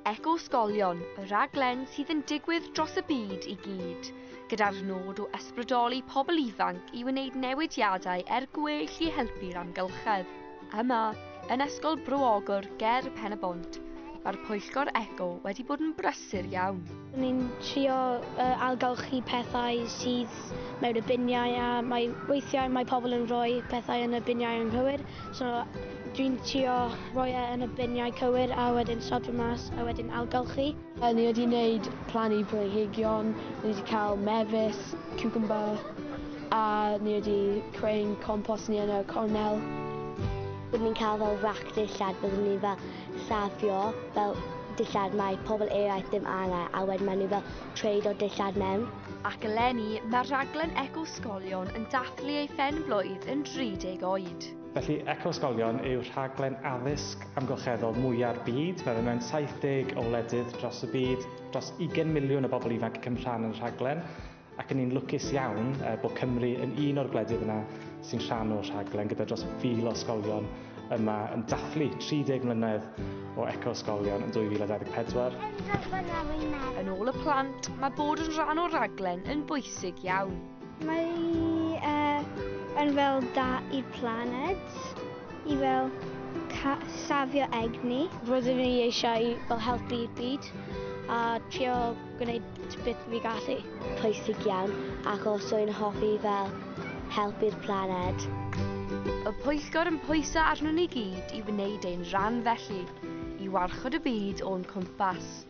Eco-ysgolion, y raglen sydd yn digwydd dros y byd i gyd, gyda'r nod o ysbrydoli pobl ifanc i wneud newidiadau gwell i helpu'r amgylchedd. Yma, yn ysgol Bro Ogr ger Pen y Bont, mae'r pwyllgor eco wedi bod yn brysur iawn. Ni'n trio algylchu pethau sydd mewn y biniau a weithiau mae pobl yn rhoi pethau yn y biniau yn cywir. So dwi'n trio rhoi yn y biniau cywir a wedyn sodro mas a wedyn algylchu. Ni wedi wneud plannu planhigion, ni wedi cael mefus, cucumber a ni wedi creu compost ni yn y cornel. Byddwn ni'n cael fel rac dillad, byddwn ni fel safio fel dillad mae pobl eraill ddim angen a wedyn maen nhw fel treid o dillad mewn. Ac eleni, mae'r raglen eco-ysgolion yn dathlu ei penblwydd yn 30 oed. Felly, eco-ysgolion yw rhaglen addysg amgylcheddol mwyaf byd. Mae mewn 70 o wledydd dros y byd, dros 20 miliwn o bobl ifanc yn cymryd rhan yn y rhaglen. Ac yn ni'n lwcus iawn bod Cymru yn un o'r gwledydd yna sy'n rhan o'r rhaglen gyda dros 1,000 o ysgolion yma yn dathlu 30 mlynedd o eco-ysgolion yn 2024. Yn ôl y plant, mae bod yn rhan o'r raglen yn bwysig iawn. Mae yn fel da i'r planed, i fel safio egni. Roeddwn ni eisiau fel helpu'r byd a trio gwneud beth fi gallu. Pwysig iawn ac os yw'n hoffi fel helpu'r planed. Y pwyllgor yn pwyso arno ni gyd i wneud ein rhan felly, i warchod y byd o'n cwmpas.